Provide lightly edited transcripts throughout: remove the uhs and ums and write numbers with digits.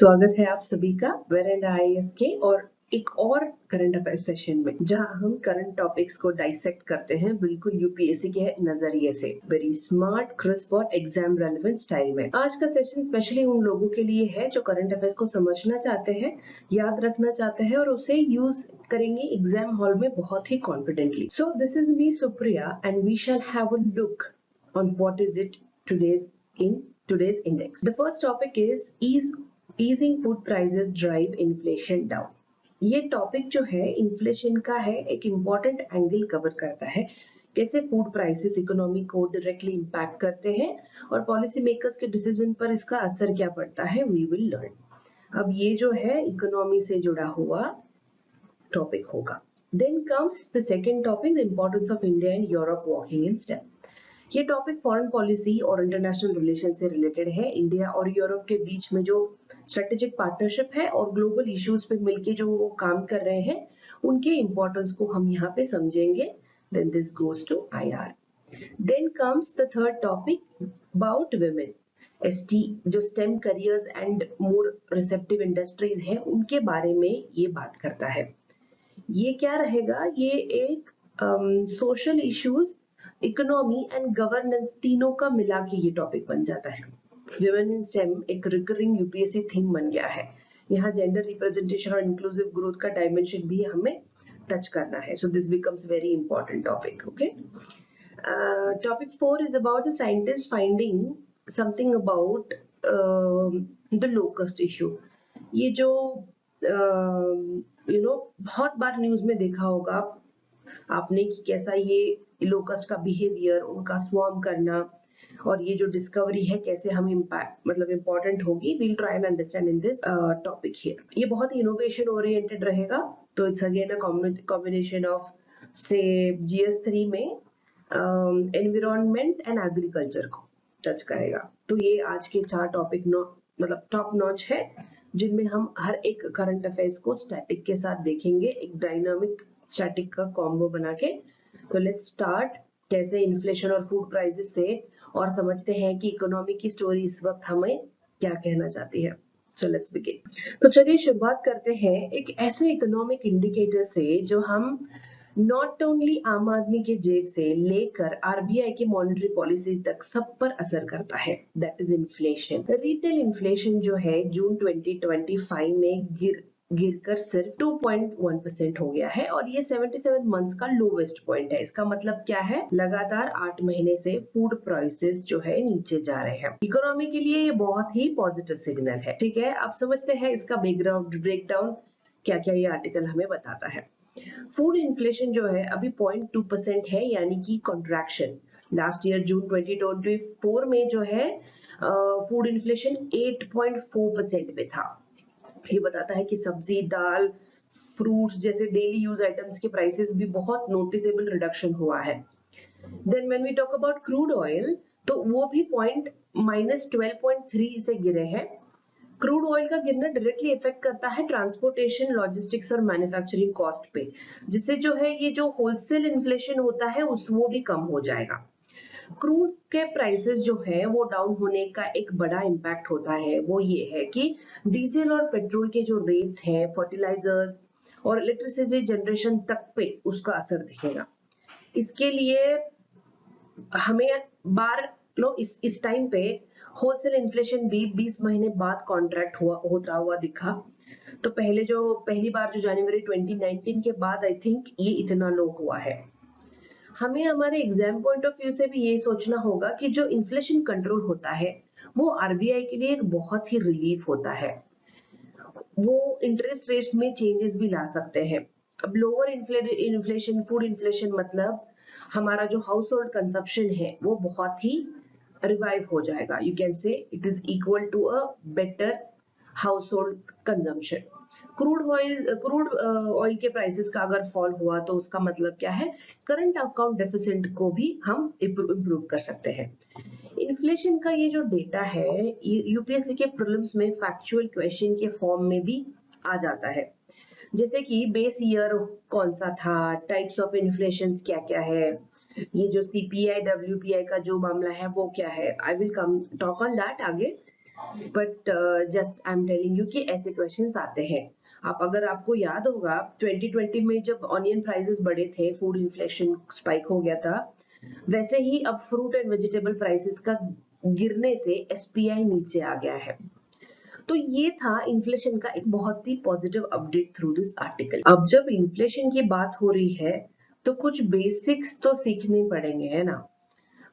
स्वागत है आप सभी का वेरेंडा आईएएस के और एक और करंट अफेयर सेशन में, जहां हम करंट टॉपिक्स को डाइसेक्ट करते हैं बिल्कुल यूपीएससी के नजरिए से, वेरी स्मार्ट, क्रिस्प और एग्जाम रेलेवेंट स्टाइल में। आज का सेशन स्पेशली उन लोगों के लिए है जो करंट अफेयर्स को समझना चाहते हैं, याद रखना चाहते हैं और उसे यूज करेंगे एग्जाम हॉल में बहुत ही confidently. So this is me Supriya and we shall have a look on what is it today's index. The first topic is easing food prices drive inflation down. ये टॉपिक जो है inflation का है, एक important angle cover करता है, कैसे food prices economy को डायरेक्टली इम्पैक्ट करते हैं और पॉलिसी मेकर्स के डिसीजन पर इसका असर क्या पड़ता है, वी विल लर्न। अब ये जो है इकोनॉमी से जुड़ा हुआ टॉपिक होगा। Then comes the second topic, the importance of India and Europe walking in step. ये टॉपिक फॉरेन पॉलिसी और इंटरनेशनल रिलेशन से रिलेटेड है। इंडिया और यूरोप के बीच में जो स्ट्रेटेजिक पार्टनरशिप है और ग्लोबल इश्यूज पे मिलके जो वो काम कर रहे हैं, उनके इंपॉर्टेंस को हम यहाँ पे समझेंगे। Then this goes to IR. Then comes the third topic about women, ST जो STEM careers and more receptive industries है, उनके बारे में ये बात करता है। ये क्या रहेगा, ये एक social issues, economy and governance तीनों का मिला के ये टॉपिक बन जाता है। विमेन इन स्टेम एक रिकरिंग यूपीएससी थीम बन गया है। यहाँ जेंडर रिप्रेजेंटेशन और इंक्लूसिव ग्रोथ का डायमेंशन भी हमें टच करना है। So this becomes very important topic. Okay, topic 4 is about the scientist finding something about the locust issue. ये जो बहुत बार न्यूज में देखा होगा आपने कि कैसा ये लोकस्ट का बिहेवियर, उनका स्वार्म करना और ये जो डिस्कवरी है कैसे हम इम्पोर्टेंट होगी। We'll try and understand in this topic here. ये बहुत ही इनोवेशन ओरिएंटेड रहेगा, तो it's again a combination of से जीएस3 में एनवायरनमेंट एंड एग्रीकल्चर को टच करेगा। तो ये आज के 4 टॉपिक टॉप नॉच है, जिनमें हम हर एक करंट अफेयर्स को स्टैटिक के साथ देखेंगे, एक डायनामिक स्टैटिक का कॉम्बो बना के। तो लेट्स स्टार्ट कैसे इन्फ्लेशन और फूड प्राइसेस से, और समझते हैं कि इकोनॉमी की स्टोरी इस वक्त हमें क्या कहना चाहती है। So let's begin. तो चलिए शुरुआत करते हैं एक ऐसे इकोनॉमिक इंडिकेटर से जो हम नॉट ओनली आम आदमी के जेब से लेकर आरबीआई की मॉनेटरी पॉलिसी तक सब पर असर करता है, that is inflation. Retail inflation जो है जून 2025 में गिरकर सिर्फ 2.1% हो गया है और ये 77 मंथ्स का लोवेस्ट पॉइंट है। इसका मतलब क्या है, लगातार 8 महीने से फूड प्राइसेस जो है नीचे जा रहे हैं। इकोनॉमी के लिए ये बहुत ही पॉजिटिव सिग्नल है। ठीक है, अब समझते हैं इसका बैकग्राउंड ब्रेकडाउन, क्या क्या ये आर्टिकल हमें बताता है। फूड इन्फ्लेशन जो है अभी 0.2% है, यानी कि कॉन्ट्रैक्शन। लास्ट ईयर जून 2024 में जो है फूड इन्फ्लेशन 8.4% में था। ये बताता है कि सब्जी, दाल, फ्रूट्स जैसे डेली यूज आइटम्स के प्राइसेस भी बहुत नोटिसेबल रिडक्शन हुआ है। Then when we talk about crude oil, तो वो भी -12.3 से गिरे हैं। क्रूड ऑयल का गिरना डायरेक्टली इफेक्ट करता है ट्रांसपोर्टेशन, लॉजिस्टिक्स और मैन्युफैक्चरिंग कॉस्ट पे, जिससे जो है ये जो होलसेल इन्फ्लेशन होता है वो भी कम हो जाएगा। क्रूड के प्राइसेस जो है वो डाउन होने का एक बड़ा इम्पैक्ट होता है, वो ये है कि डीजल और पेट्रोल के जो रेट्स हैं, फर्टिलाइजर्स और इलेक्ट्रिसिटी जनरेशन तक पे उसका असर दिखेगा। इसके लिए हमें इस टाइम पे होलसेल इन्फ्लेशन भी 20 महीने बाद कॉन्ट्रैक्ट होता हुआ दिखा। तो पहली बार जो जनवरी 2019 के बाद आई थिंक ये इतना लो हुआ है। हमें हमारे एग्जाम पॉइंट ऑफ व्यू से भी ये सोचना होगा कि जो इन्फ्लेशन कंट्रोल होता है वो आरबीआई के लिए एक बहुत ही रिलीफ होता है। वो इंटरेस्ट रेट्स में चेंजेस भी ला सकते हैं। अब लोअर इन्फ्लेशन, फूड इन्फ्लेशन मतलब हमारा जो हाउस होल्ड कंजप्शन है वो बहुत ही रिवाइव हो जाएगा। You can say it is equal to a better household consumption. Crude oil के प्राइसेस का अगर फॉल हुआ तो उसका मतलब क्या है, करंट अकाउंट डेफिसिट को भी हम इम्प्रूव कर सकते हैं। इन्फ्लेशन का ये जो डेटा है यूपीएससी के प्रीलिम्स में फैक्चुअल क्वेश्चन के फॉर्म में भी आ जाता है, जैसे कि बेस ईयर कौन सा था, टाइप्स ऑफ इन्फ्लेशन क्या क्या है, ये जो सीपीआई डब्ल्यूपीआई का जो मामला है वो क्या है। I will come talk on that आगे। But just I am telling you कि ऐसे क्वेश्चंस आते हैं। आप अगर आपको याद होगा 2020 में जब ऑनियन प्राइसेस बढ़े थे, फूड इन्फ्लेशन स्पाइक हो गया था, वैसे ही अब फ्रूट एंड वेजिटेबल प्राइसेस का गिरने से एसपीआई नीचे आ गया है। तो ये था इन्फ्लेशन का एक बहुत ही positive update through this article. अब जब इन्फ्लेशन की बात हो रही है तो कुछ बेसिक्स तो सीखने पड़ेंगे, है ना।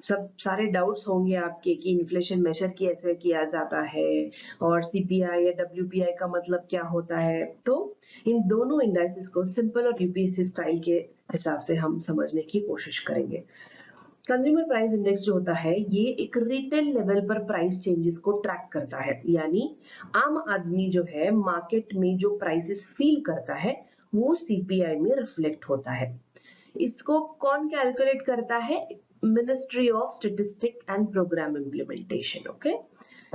सब सारे डाउट्स होंगे आपके कि इन्फ्लेशन मेजर कैसे किया जाता है और सीपीआई या डब्ल्यूपीआई का मतलब क्या होता है। तो इन दोनों इंडाइसेस को सिंपल और यूपीएससी स्टाइल के हिसाब से हम समझने की कोशिश करेंगे। कंज्यूमर प्राइस इंडेक्स जो होता है ये एक रिटेल लेवल पर प्राइस चेंजेस को ट्रैक करता है, यानी आम आदमी जो है मार्केट में जो प्राइसेस फील करता है वो सीपीआई में रिफ्लेक्ट होता है। इसको कौन कैलकुलेट करता है? Ministry of statistic and program implementation. Okay,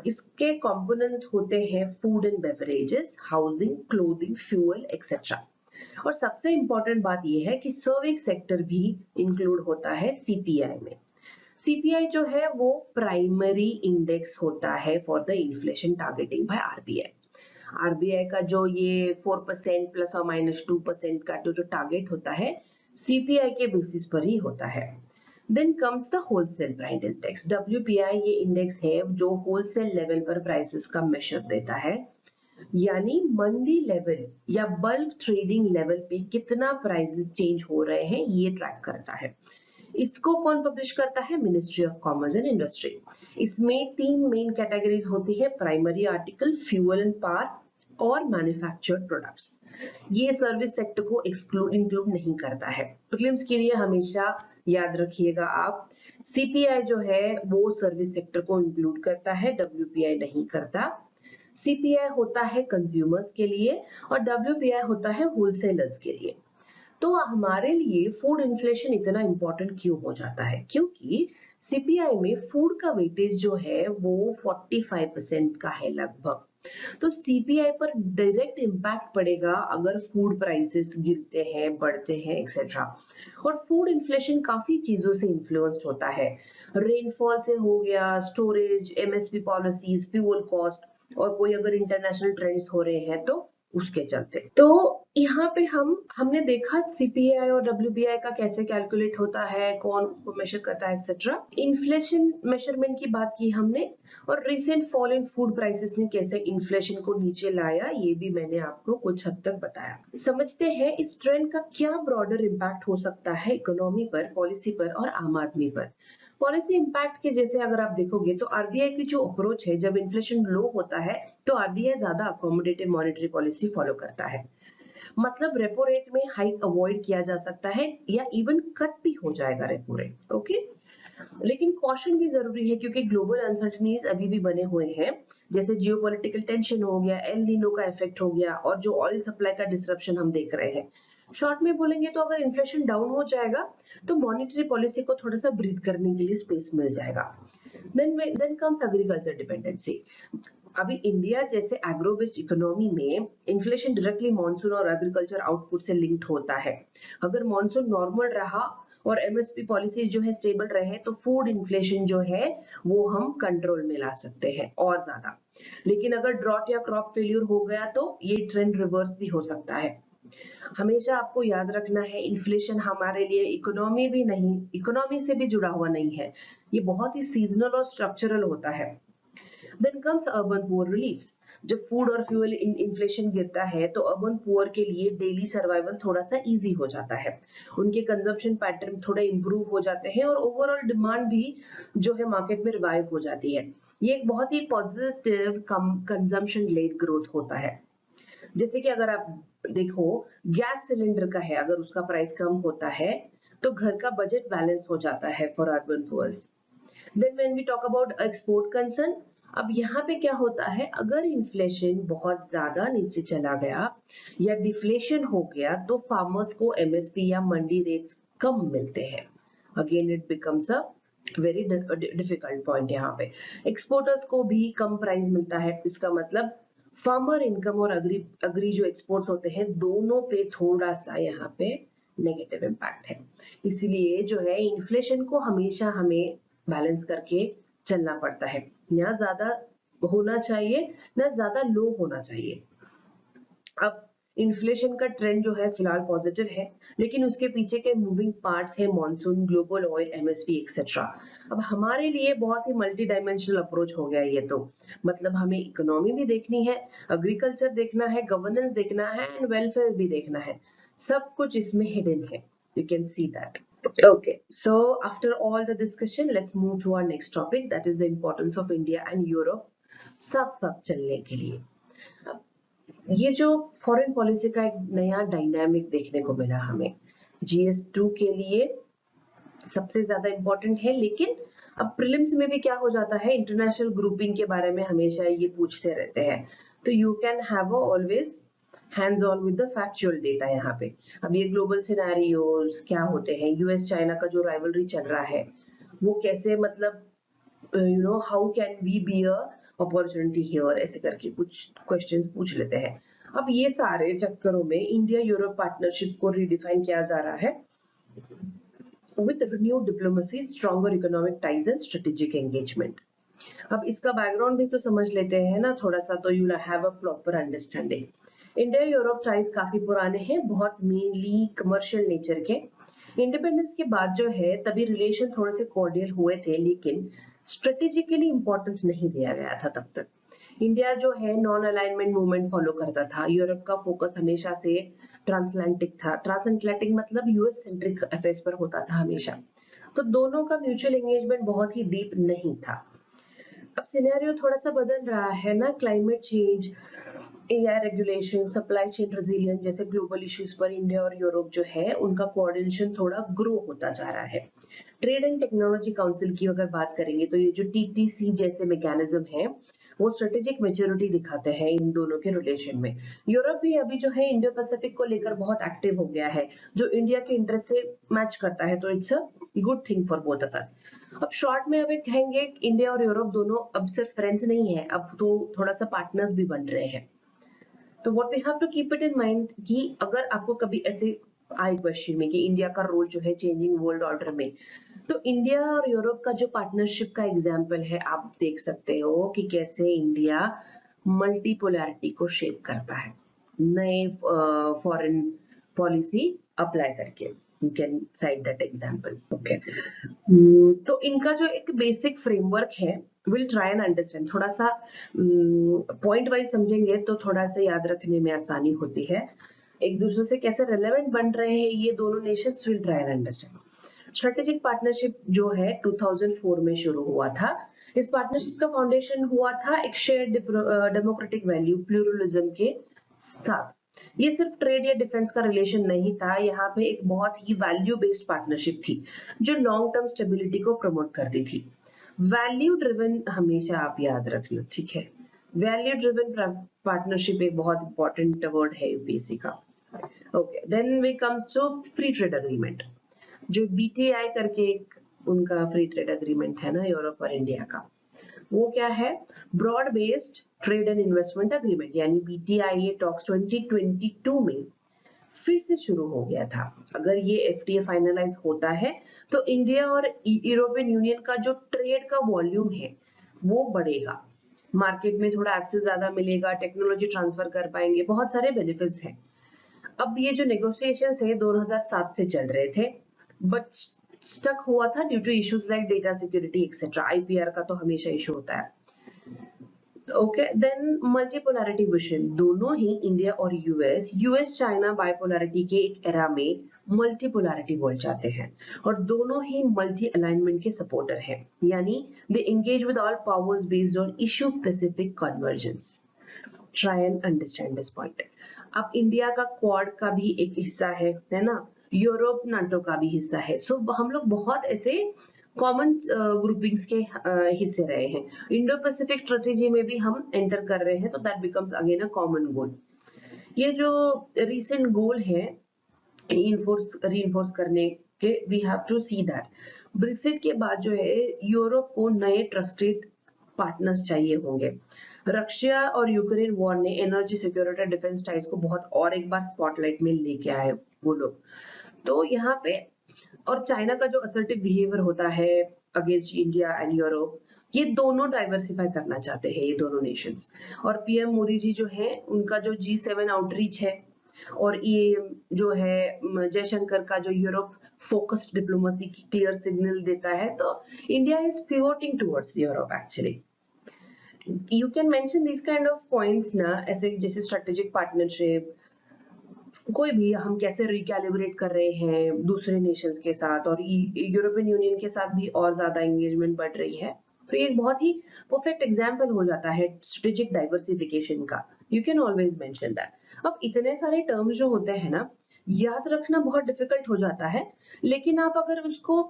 इसके कंपोनेंट्स होते हैं food and beverages, housing, clothing, fuel etcetera. और सबसे इंपॉर्टेंट बात यह है कि सर्विस सेक्टर भी इंक्लूड होता है सीपीआई में। सीपीआई जो है वो प्राइमरी इंडेक्स होता है for the inflation targeting by RBI. RBI का जो ये 4% प्लस और -2% का जो टारगेट होता है सीपीआई के बेसिस पर ही होता है। Then comes the wholesale price index, WPI ये इंडेक्स है जो होलसेल लेवल पर प्राइसेस का मेजर देता है, यानी मंडी लेवल या बल्क ट्रेडिंग लेवल पे कितना प्राइसेस चेंज हो रहे हैं ये ट्रैक करता है। इसको कौन पब्लिश करता है? Ministry of commerce and industry. इसमें 3 मेन कैटेगरीज होती है, primary article, fuel and power और मैन्युफैक्चर्ड प्रोडक्ट्स। ये सर्विस सेक्टर को इंक्लूड नहीं करता है। प्रीलिम्स के लिए हमेशा याद रखिएगा आप, सीपीआई जो है वो सर्विस सेक्टर को इंक्लूड करता है, डब्ल्यूपीआई नहीं करता। सीपीआई होता है कंज्यूमर्स के लिए और डब्ल्यूपीआई होता है होलसेलर्स के लिए। तो हमारे लिए फूड इन्फ्लेशन इतना इंपॉर्टेंट क्यों हो जाता है? क्योंकि सीपीआई में फूड का वेटेज जो है वो 45% का है लगभग। तो सीपीआई पर डायरेक्ट इम्पैक्ट पड़ेगा अगर फूड प्राइसेस गिरते हैं, बढ़ते हैं एक्सेट्रा। और फूड इन्फ्लेशन काफी चीजों से इन्फ्लुएंस्ड होता है, रेनफॉल से हो गया, storage, MSP policies, fuel cost और कोई अगर इंटरनेशनल ट्रेंड्स हो रहे हैं तो उसके चलते। तो यहाँ पे हमने देखा सीपीआई और डब्ल्यूपीआई का कैसे कैलकुलेट होता है, कौन उसको मेजर करता है एक्सेट्रा। इन्फ्लेशन मेजरमेंट की बात की हमने और recent fall in food prices ने कैसे इन्फ्लेशन को नीचे लाया ये भी मैंने आपको कुछ हद तक बताया। समझते हैं इस ट्रेंड का क्या ब्रॉडर इम्पैक्ट हो सकता है इकोनॉमी पर, पॉलिसी पर और आम आदमी पर। पॉलिसी इम्पैक्ट के जैसे अगर आप देखोगे तो आरबीआई की जो अप्रोच है, जब इन्फ्लेशन लो होता है तो आरबीआई ज्यादा अकोमोडेटिव मॉनेटरी पॉलिसी फॉलो करता है। मतलब रेपो रेट में हाइक अवॉइड किया जा सकता है या इवन कट भी हो जाएगा रेपो रेट। ओके, लेकिन कॉशन भी जरूरी है क्योंकि ग्लोबल अनसर्टेनिटीज अभी भी बने हुए हैं, जैसे जियोपॉलिटिकल टेंशन हो गया, एल नीनो का इफेक्ट हो गया और जो ऑयल सप्लाई का डिसरप्शन हम देख रहे हैं। शॉर्ट में बोलेंगे तो अगर इन्फ्लेशन डाउन हो जाएगा तो मॉनेटरी पॉलिसी को थोड़ा सा ब्रीथ करने के लिए स्पेस मिल जाएगा। Then comes agriculture dependency. अभी इंडिया जैसे एग्रो बेस्ड इकोनॉमी में इन्फ्लेशन डायरेक्टली मॉनसून और एग्रीकल्चर आउटपुट से लिंक्ड होता है। अगर मॉनसून नॉर्मल रहा और एमएसपी पॉलिसी जो है स्टेबल रहे तो फूड इन्फ्लेशन जो है वो हम कंट्रोल में ला सकते हैं और ज्यादा। लेकिन अगर ड्रॉट या क्रॉप फेल्यूर हो गया तो ये ट्रेंड रिवर्स भी हो सकता है। हमेशा आपको याद रखना है इन्फ्लेशन हमारे लिए इकोनॉमी भी नहीं, इकोनॉमी से भी जुड़ा हुआ नहीं है, ये बहुत ही सीजनल और स्ट्रक्चरल होता है। Then comes urban poor reliefs. जब फूड और फ्यूल इन्फ्लेशन गिरता है तो अर्बन पुअर के लिए डेली सर्वाइवल थोड़ा सा इजी हो जाता है, उनके कंजम्पशन पैटर्न थोड़े इंप्रूव हो जाते हैं और ओवरऑल डिमांड भी जो है मार्केट में रिवाइव हो जाती है। ये एक बहुत ही पॉजिटिव कंजम्पशन लेड ग्रोथ होता है। जैसे कि अगर आप देखो गैस सिलेंडर का है, अगर उसका प्राइस कम होता है तो घर का बजट बैलेंस हो जाता है for urban poors. Then when we talk about export concern, अब यहाँ पे क्या होता है, अगर इन्फ्लेशन बहुत ज्यादा नीचे चला गया या डिफ्लेशन हो गया तो फार्मर्स को एमएसपी या मंडी रेट्स कम मिलते हैं। Again it becomes a very difficult point. यहाँ पे एक्सपोर्टर्स को भी कम प्राइस मिलता है, इसका मतलब फार्मर इनकम और अग्री जो एक्सपोर्ट्स होते हैं दोनों पे थोड़ा सा यहाँ पे नेगेटिव इम्पैक्ट है। इसीलिए जो है इन्फ्लेशन को हमेशा हमें बैलेंस करके चलना पड़ता है, यहाँ ज्यादा होना चाहिए, ना ज्यादा लो होना चाहिए। अब इन्फ्लेशन का ट्रेंड जो है फिलहाल पॉजिटिव है, लेकिन उसके पीछे के मूविंग पार्ट्स है monsoon, global oil, MSP etcetera. अब हमारे लिए बहुत ही मल्टी डायमेंशनल अप्रोच हो गया ये तो, मतलब हमें इकोनॉमी भी देखनी है, एग्रीकल्चर देखना है, गवर्नेंस देखना है एंड वेलफेयर भी देखना है, सब कुछ इसमें हिडन है, you can see that. Okay, so after all the discussion, let's move to our next topic, that is the importance of India and Europe साथ साथ चलने के लिए। ये जो फॉरेन पॉलिसी का एक नया डायनामिक देखने को मिला हमें, GS2 के लिए सबसे ज्यादा इम्पोर्टेंट है, लेकिन अब प्रीलिम्स में भी क्या हो जाता है, इंटरनेशनल ग्रुपिंग के बारे में हमेशा ये पूछते रहते हैं, तो you can have always hands on with the factual data यहाँ पे। अब ये ग्लोबल सिनेरियोज क्या होते हैं, यूएस चाइना का जो राइवलरी चल रहा है वो कैसे, मतलब how can we be a opportunity here, ऐसे करके कुछ क्वेश्चंस पूछ लेते हैं। अब ये सारे चक्करों में इंडिया यूरोप पार्टनरशिप को रिडिफाइन किया जा रहा है with renewed diplomacy, stronger economic ties and strategic engagement. अब इसका बैकग्राउंड भी तो समझ लेते हैं ना थोड़ा सा, तो you have a proper understanding. India Europe ties काफी पुराने हैं, बहुत मेनली कमर्शियल नेचर के। इंडिपेंडेंस के बाद जो है तभी रिलेशन थोड़े से कॉर्डियल हुए थे, लेकिन स्ट्रेटेजिकली इंपॉर्टेंस नहीं दिया गया था तब तक। इंडिया जो है नॉन अलाइनमेंट मूवमेंट फॉलो करता था, यूरोप का फोकस हमेशा से ट्रांसएटलांटिक था, ट्रांसएटलांटिक मतलब यूएस सेंट्रिक अफेयर्स पर होता था हमेशा, तो दोनों का म्यूचुअल एंगेजमेंट बहुत ही डीप नहीं था। अब सिनेरियो थोड़ा सा बदल रहा है ना, climate change, AI regulation, supply chain resilience जैसे ग्लोबल इश्यूज पर इंडिया और यूरोप जो है उनका कोऑर्डिनेशन थोड़ा ग्रो होता जा रहा है। ट्रेड एंड टेक्नोलॉजी काउंसिल की अगर बात करेंगे तो ये जो टीटीसी जैसे मैकेनिज्म है वो स्ट्रेटेजिक मेच्योरिटी दिखाते हैं इन दोनों के रिलेशन में। यूरोप भी अभी जो है इंडो पैसिफिक को लेकर बहुत एक्टिव हो गया है, जो इंडिया के इंटरेस्ट से मैच करता है, तो it's a good thing for both of us. अब शॉर्ट में अभी कहेंगे इंडिया और यूरोप दोनों अब सिर्फ फ्रेंड्स नहीं है, अब तो थोड़ा सा पार्टनर्स भी बन रहे हैं। तो what we have to keep it in mind कि अगर आपको कभी ऐसे आए क्वेश्चन में कि इंडिया का रोल जो है चेंजिंग वर्ल्ड ऑर्डर में, तो इंडिया और यूरोप का जो पार्टनरशिप का एग्जाम्पल है, आप देख सकते हो कि कैसे इंडिया मल्टीपोलैरिटी को शेप करता है नए फॉरेन पॉलिसी अप्लाई करके। You can side that example. Okay, तो इनका जो एक बेसिक फ्रेमवर्क है, विल ट्राई एंड अंडरस्टैंड, थोड़ा सा पॉइंट वाइज समझेंगे तो थोड़ा सा याद रखने में आसानी होती है, एक दूसरे से कैसे रेलेवेंट बन रहे हैं ये दोनों Nations, will try and understand. Strategic partnership जो है 2004 में शुरू हुआ था। इस पार्टनरशिप का फाउंडेशन हुआ था एक शेयर्ड डेमोक्रेटिक वैल्यू प्लूरलिज्म के साथ। ये सिर्फ ट्रेड या डिफेंस का रिलेशन नहीं था, यहाँ पे एक बहुत ही वैल्यू बेस्ड पार्टनरशिप थी जो लॉन्ग टर्म स्टेबिलिटी को प्रमोट करती थी। वैल्यू ड्रिवन हमेशा आप याद रख लो, ठीक है, वैल्यू ड्रिवन पार्टनरशिप एक बहुत इंपॉर्टेंट वर्ड है यूपीएससी का। Okay, then we come to free trade agreement, जो बीटीआई करके एक उनका फ्री ट्रेड अग्रीमेंट है ना यूरोप और इंडिया का, वो क्या है, broad based trade and investment agreement, यानी बीटीआई टॉक्स 2022 में फिर से शुरू हो गया था। अगर ये एफटीए फाइनलाइज होता है तो इंडिया और यूरोपियन यूनियन का जो ट्रेड का वॉल्यूम है वो बढ़ेगा, मार्केट में थोड़ा एक्सेस ज्यादा मिलेगा, टेक्नोलॉजी ट्रांसफर कर पाएंगे, बहुत सारे बेनिफिट्स हैं। अब ये जो नेगोशिएशंस है 2007 से चल रहे थे, बट स्टक हुआ था due to issues like data security etcetera, IPR का तो हमेशा इशू होता है। ओके, देन मल्टीपोलैरिटी विजन, दोनों ही इंडिया और यूएस चाइना बाइपोलैरिटी के एक एरा में मल्टीपोलैरिटी वर्ल्ड चाहते हैं, और दोनों ही मल्टी अलाइनमेंट के सपोर्टर हैं, यानी they engage with all powers based on issue specific convergence. Try and understand this point. अब इंडिया का क्वाड का भी एक हिस्सा है ना, यूरोप नाटो का भी हिस्सा है, सो हम लोग बहुत ऐसे कॉमन ग्रुपिंग्स के हिस्से रहे हैं। इंडो पैसिफिक स्ट्रेटेजी में भी हम एंटर कर रहे हैं, तो that becomes again a common goal. ये जो रिसेंट गोल है रीइंफोर्स करने के, we have to see that Brexit के बाद जो है यूरोप को नए ट्रस्टेड पार्टनर्स चाहिए होंगे। रशिया और यूक्रेन वॉर ने एनर्जी सिक्योरिटी डिफेंस टाइज को बहुत और एक बार स्पॉटलाइट में लेके आए वो लोग, तो यहाँ पे और चाइना का जो असर्टिव बिहेवियर होता है अगेंस्ट इंडिया एंड यूरोप, ये दोनों डाइवर्सिफाई करना चाहते हैं, ये दोनों नेशंस। और पीएम मोदी जी जो है, उनका जो G7 आउटरीच है, और ये जो है जयशंकर का जो यूरोप फोकस्ड डिप्लोमेसी की क्लियर सिग्नल देता है, तो India is pivoting towards Europe actually. You can mention this kind of points ना, ऐसे जैसे स्ट्रेटेजिक पार्टनरशिप, कोई भी हम कैसे रिकैलिब्रेट कर रहे हैं दूसरे नेशंस के साथ, और यूरोपियन यूनियन के साथ भी और ज्यादा एंगेजमेंट बढ़ रही है। तो ये एक बहुत ही परफेक्ट एग्जांपल हो जाता है स्ट्रेटेजिक डाइवर्सिफिकेशन का। You can always mention that. अब इतने सारे टर्म्स जो होते हैं ना, याद रखना बहुत डिफिकल्ट हो जाता है, लेकिन आप अगर उसको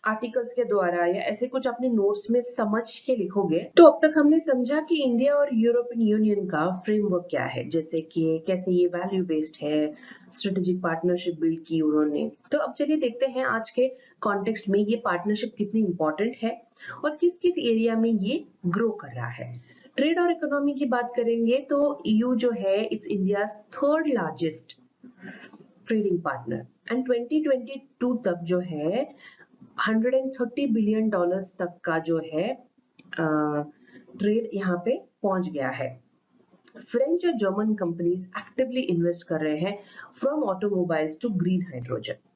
आर्टिकल्स के द्वारा या ऐसे कुछ अपने नोट्स में समझ के लिखोगे, तो अब तक हमने समझा कि इंडिया और यूरोपियन यूनियन का फ्रेमवर्क क्या है, जैसे कि कैसे ये वैल्यू बेस्ड है, स्ट्रेटेजिक पार्टनरशिप बिल्ड की उन्होंने। तो अब चलिए देखते हैं आज के कॉन्टेक्स्ट में ये पार्टनरशिप कितनी इंपॉर्टेंट है और किस किस एरिया में ये ग्रो कर रहा है। ट्रेड और इकोनॉमी की बात करेंगे तो ईयू जो है, it's India third largest trading partner, and 2022 तक जो है $130 बिलियन तक का जो है ट्रेड यहाँ पे पहुंच गया है। फ्रेंच और जर्मन कंपनीज एक्टिवली इन्वेस्ट कर रहे हैं from automobiles to green hydrogen.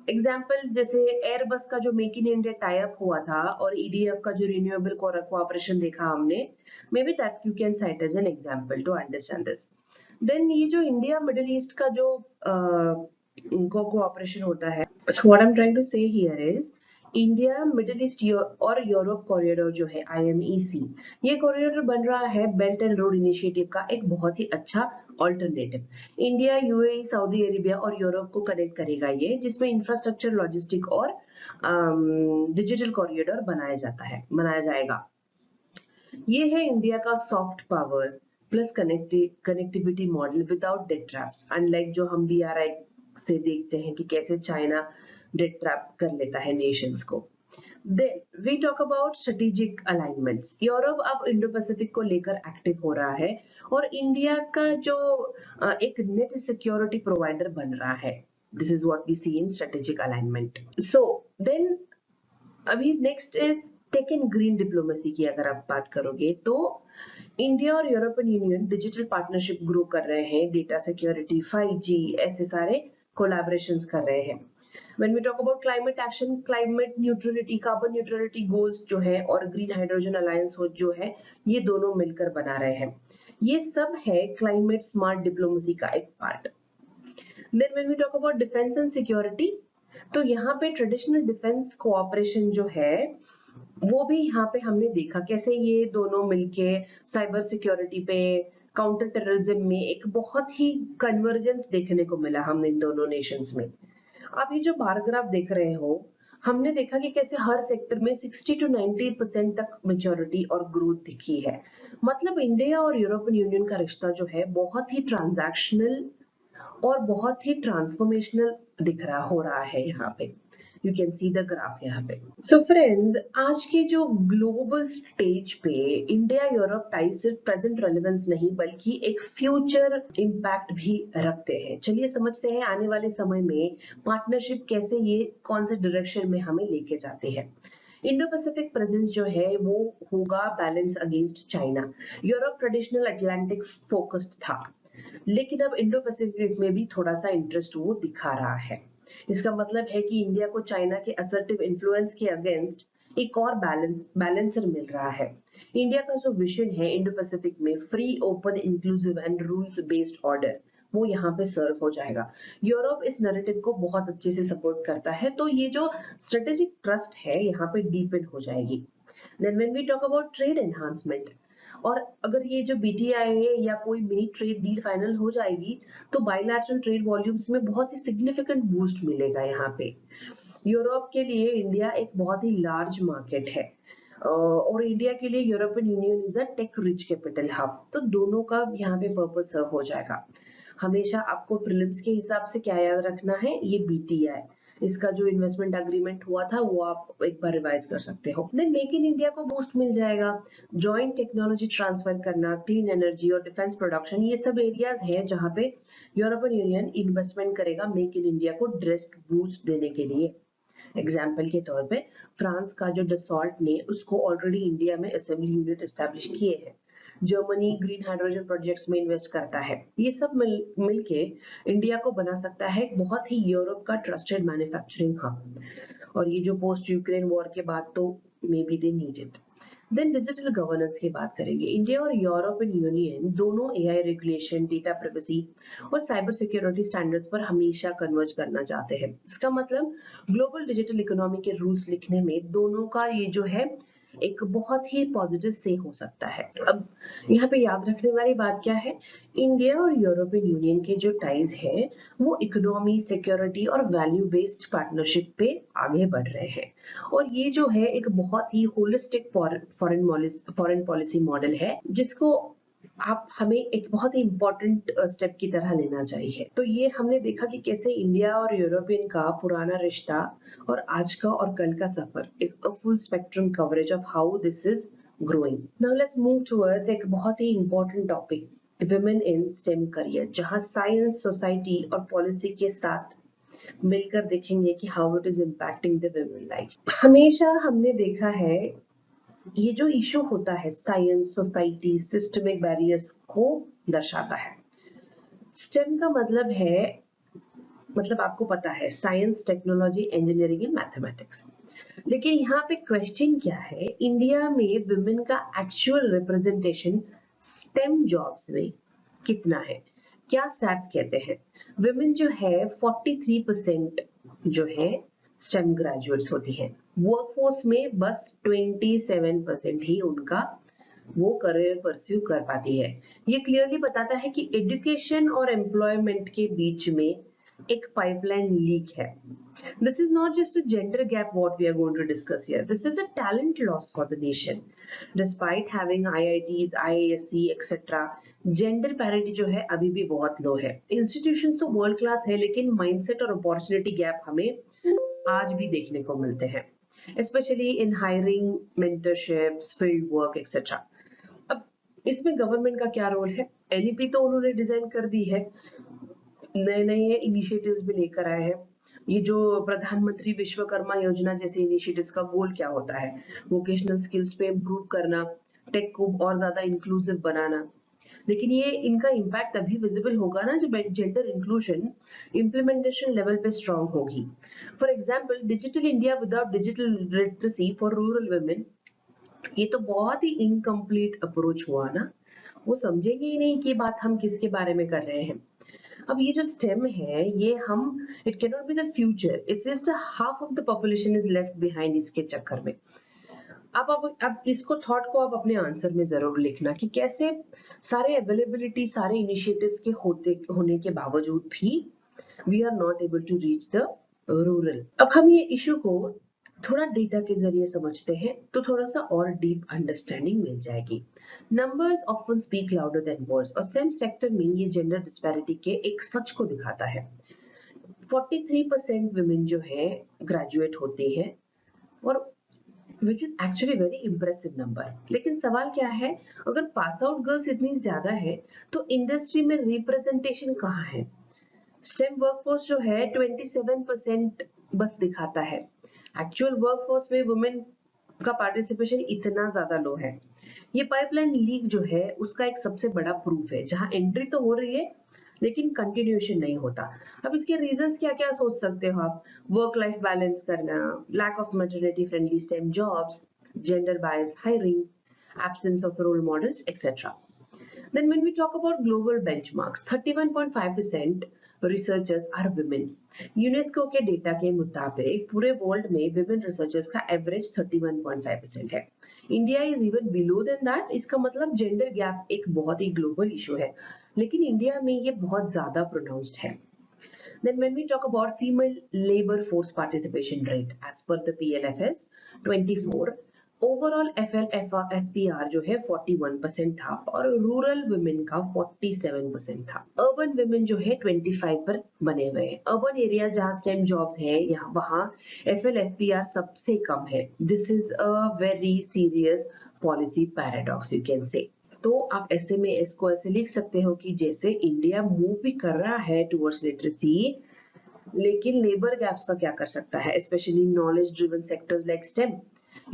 Example जैसे एयरबस का जो make in India tie up हुआ था, और ईडीएफ का जो रिन्यूएबल कोऑपरेशन देखा हमने, may be that you can cite as an example to understand this. Then ये जो इंडिया मिडिल ईस्ट का जो कोऑपरेशन होता है, so what I'm trying to say here is India middle east और यूरोप कॉरिडोर जो है IMEC, ये कॉरिडोर बन रहा है बेल्ट एंड रोड इनिशिएटिव का एक बहुत ही अच्छा alternative. India, UAE, Saudi Arabia और यूरोप को कनेक्ट करेगा ये, जिसमें इंफ्रास्ट्रक्चर, लॉजिस्टिक और डिजिटल कॉरिडोर बनाया जाएगा। ये है इंडिया का soft power plus connectivity model without debt traps, unlike जो हम BRI से देखते हैं कि कैसे चाइना डेट ट्रैप कर लेता है नेशंस को। Then we talk about strategic alignments. Europe अब इंडो पैसिफिक को लेकर एक्टिव हो रहा है, और इंडिया का जो एक नेट सिक्योरिटी प्रोवाइडर बन रहा है। This is what we see in strategic alignment. So then अभी next is tech and green diplomacy की अगर आप बात करोगे, तो इंडिया और European Union digital partnership grow कर रहे हैं, डेटा सिक्योरिटी, 5G, ऐसे सारे कोलैबोरेशंस कर रहे हैं। When we talk about climate action, climate neutrality, carbon neutrality goals जो है, और ग्रीन हाइड्रोजन अलायंस जो है, ये दोनों मिलकर बना रहे हैं। ये सब है क्लाइमेट स्मार्ट डिप्लोमेसी का एक part. Then when we talk about defense and security, तो यहाँ पे ट्रेडिशनल डिफेंस कोऑपरेशन जो है, वो भी यहाँ पे हमने देखा कैसे ये दोनों मिलके साइबर सिक्योरिटी पे, काउंटर टेररिज्म में एक बहुत ही कन्वर्जेंस देखने को मिला हमने इन दोनों नेशंस में। आप ये जो बार ग्राफ देख रहे हो, हमने देखा कि कैसे हर सेक्टर में 60 to 90% तक मेच्योरिटी और ग्रोथ दिखी है। मतलब इंडिया और यूरोपियन यूनियन का रिश्ता जो है बहुत ही ट्रांजैक्शनल और बहुत ही ट्रांसफॉर्मेशनल हो रहा है यहाँ पे। You can see the graph यहाँ पे। सो फ्रेंड्स, आज के जो ग्लोबल स्टेज पे इंडिया यूरोप टाइज सिर्फ प्रेजेंट रेलेवेंस नहीं बल्कि एक फ्यूचर इम्पैक्ट भी रखते हैं। चलिए समझते हैं आने वाले समय में पार्टनरशिप कैसे ये कौन से डायरेक्शन में हमें लेके जाते हैं। इंडो पैसिफिक प्रेजेंस जो है वो होगा balance against China. Europe traditional Atlantic focused था, लेकिन अब इंडो पैसिफिक में भी थोड़ा सा इंटरेस्ट वो दिखा रहा है। इसका मतलब है कि इंडिया को चाइना के असर्टिव इन्फ्लुएंस के अगेंस्ट एक और बैलेंसर मिल रहा है। इंडिया का जो विजन है इंडो पैसिफिक में free, open, inclusive and rules based order, वो यहाँ पे सर्व हो जाएगा। यूरोप इस नैरेटिव को बहुत अच्छे से सपोर्ट करता है, तो ये जो स्ट्रेटेजिक ट्रस्ट है यहाँ पे डीपन हो जाएगी। Then when we talk about trade enhancement, और अगर ये जो BTI है या कोई मिनी ट्रेड डील फाइनल हो जाएगी, तो बायलैटरल ट्रेड वॉल्यूम्स में बहुत ही सिग्निफिकेंट बूस्ट मिलेगा यहाँ पे। यूरोप के लिए इंडिया एक बहुत ही लार्ज मार्केट है, और इंडिया के लिए European Union is a tech rich capital hub, तो दोनों का यहाँ पे पर्पस सर्व हो जाएगा। हमेशा आपको प्रीलिम्स के हिसाब से क्या याद रखना है, ये BTI, इसका जो इन्वेस्टमेंट एग्रीमेंट हुआ था वो आप एक बार रिवाइज कर सकते हो। देन मेक इन इंडिया को बूस्ट मिल जाएगा, जॉइंट टेक्नोलॉजी ट्रांसफर करना, क्लीन एनर्जी और डिफेंस प्रोडक्शन, ये सब एरियाज हैं जहां पे यूरोपियन यूनियन इन्वेस्टमेंट करेगा मेक इन इंडिया को डायरेक्ट बूस्ट देने के लिए। एग्जाम्पल के तौर पे फ्रांस का जो डसॉल्ट ने उसको ऑलरेडी इंडिया में असेंबली यूनिट एस्टेब्लिश किए हैं। जर्मनी ग्रीन हाइड्रोजन प्रोजेक्ट्स में इन्वेस्ट करता है। ये सब मिलके इंडिया को बना सकता है एक बहुत ही यूरोप का ट्रस्टेड मैन्युफैक्चरिंग हब। और ये जो पोस्ट यूक्रेन वॉर के बाद तो may be they need it. Then digital governance की बात करेंगे। इंडिया और यूरोपियन यूनियन दोनों एआई रेगुलेशन, डेटा प्राइवेसी और साइबर सिक्योरिटी स्टैंडर्ड्स पर हमेशा कन्वर्ज करना चाहते हैं। इसका मतलब ग्लोबल डिजिटल इकोनॉमी के रूल्स लिखने में दोनों का ये जो है एक बहुत ही पॉजिटिव से हो सकता है। अब यहाँ पे याद रखने वाली बात क्या है, इंडिया और यूरोपियन यूनियन के जो टाइज है वो इकोनॉमी, सिक्योरिटी और वैल्यू बेस्ड पार्टनरशिप पे आगे बढ़ रहे हैं। और ये जो है एक बहुत ही होलिस्टिक फॉरेन पॉलिसी मॉडल है जिसको आप हमें एक बहुत ही इंपॉर्टेंट स्टेप की तरह लेना चाहिए। तो ये हमने देखा कि कैसे इंडिया और यूरोपियन का पुराना रिश्ता और आज का और कल का सफर, एक full spectrum coverage of how this is growing. Now let's move towards एक बहुत ही important topic, women in STEM career, जहां साइंस, सोसाइटी और पॉलिसी के साथ मिलकर देखेंगे कि how it is impacting the women life. हमेशा हमने देखा है ये जो इशू होता है साइंस, सोसाइटी, सिस्टमिक बैरियर्स को दर्शाता है। स्टेम का मतलब है, मतलब आपको पता है science, technology, engineering and mathematics. लेकिन यहाँ पे क्वेश्चन क्या है, इंडिया में विमेन का एक्चुअल रिप्रेजेंटेशन स्टेम जॉब्स में कितना है? क्या स्टैट्स कहते हैं? विमेन जो है 43% जो है स्टेम ग्रेजुएट्स होती हैं। वर्कफोर्स में बस 27% ही उनका वो करियर परस्यू कर पाती है। ये क्लियरली बताता है कि एजुकेशन और एम्प्लॉयमेंट के बीच में एक पाइपलाइन लीक है। This is not just a gender gap what we are going to discuss here. This is a talent loss for the nation. Despite having IITs, IISc, etc., gender parity जो है अभी भी बहुत लो है। Institutions तो world class है लेकिन mindset और अपॉर्चुनिटी गैप हमें आज भी देखने को मिलते हैं, specially in hiring, mentorships, field work etcetera. अब इसमें गवर्नमेंट का क्या रोल है? एनईपी तो उन्होंने डिजाइन कर दी है, नए नए इनिशिएटिव्स भी लेकर आए हैं। ये जो प्रधानमंत्री विश्वकर्मा योजना जैसे इनिशिएटिव्स का गोल क्या होता है? वोकेशनल स्किल्स पे इम्प्रूव करना, टेक को और ज्यादा इंक्लूसिव बनाना। लेकिन ये इनका इम्पैक्ट तभी विजिबल होगा ना जब जेंडर इंक्लूजन इम्प्लीमेंटेशन लेवल पे स्ट्रांग होगी। For example, digital India without digital literacy for rural women, ये तो बहुत ही इनकम्प्लीट अप्रोच हुआ ना। वो समझेंगे ही नहीं कि बात हम किसके बारे में कर रहे हैं। अब ये जो स्टेम है ये हम, it can not be the future, it's just half of the population is left behind इसके चक्कर में। अब इसको थॉट को आप अपने आंसर में जरूर लिखना कि कैसे सारे अवेलेबिलिटी, सारे इनिशिएटिव्स के होने के बावजूद भी we are not able to reach the rural. अब हम ये इशू को थोड़ा डेटा के जरिए समझते हैं तो थोड़ा सा और डीप अंडरस्टैंडिंग मिल जाएगी। Numbers often speak louder than words, और सेम सेक्टर में ये जेंडर डिस्पैरिटी के एक सच को दिखाता है। 43% विमेन जो है ग्रेजुएट होती है, और which is actually very impressive number. लेकिन सवाल क्या है, अगर पास आउट गर्ल्स इतनी ज्यादा है तो इंडस्ट्री में रिप्रेजेंटेशन कहाँ है? स्टेम वर्कफोर्स जो है 27% बस दिखाता है। एक्चुअल वर्कफोर्स में वुमेन का पार्टिसिपेशन इतना ज्यादा लो है। ये पाइपलाइन लीक जो है उसका एक सबसे बड़ा प्रूफ है, जहां एंट्री तो हो रही है लेकिन कंटिन्यूएशन नहीं होता। अब इसके रीजंस क्या क्या सोच सकते हो आप? वर्क लाइफ बैलेंस करना, lack of maternity friendly STEM jobs, gender bias hiring, absence of role models etcetera. Then when we talk about global benchmarks, 31.5% researchers are women. UNESCO के डेटा के मुताबिक पूरे वर्ल्ड में विमेन रिसर्चर्स का average 31.5% है। India is even below than that. इसका मतलब gender gap एक बहुत ही ग्लोबल इशू है, लेकिन इंडिया में ये बहुत ज्यादा प्रोनाउंस्ड है। Then when we talk about female labor force participation rate as per the PLFS 24, overall FPR जो है 41% था और रूरल वुमेन का 47% था। अर्बन वुमेन जो है 25 पर बने हुए हैं। अर्बन एरिया जहाँ स्टेम जॉब्स है यहाँ वहाँ FPR सबसे कम है। This is a very serious policy paradox you can से। तो आप ऐसे में इसको ऐसे लिख सकते हो कि जैसे इंडिया मूव भी कर रहा है टुवर्ड्स लिटरेसी, लेकिन लेबर गैप्स का क्या कर सकता है, specially knowledge driven sectors like STEM.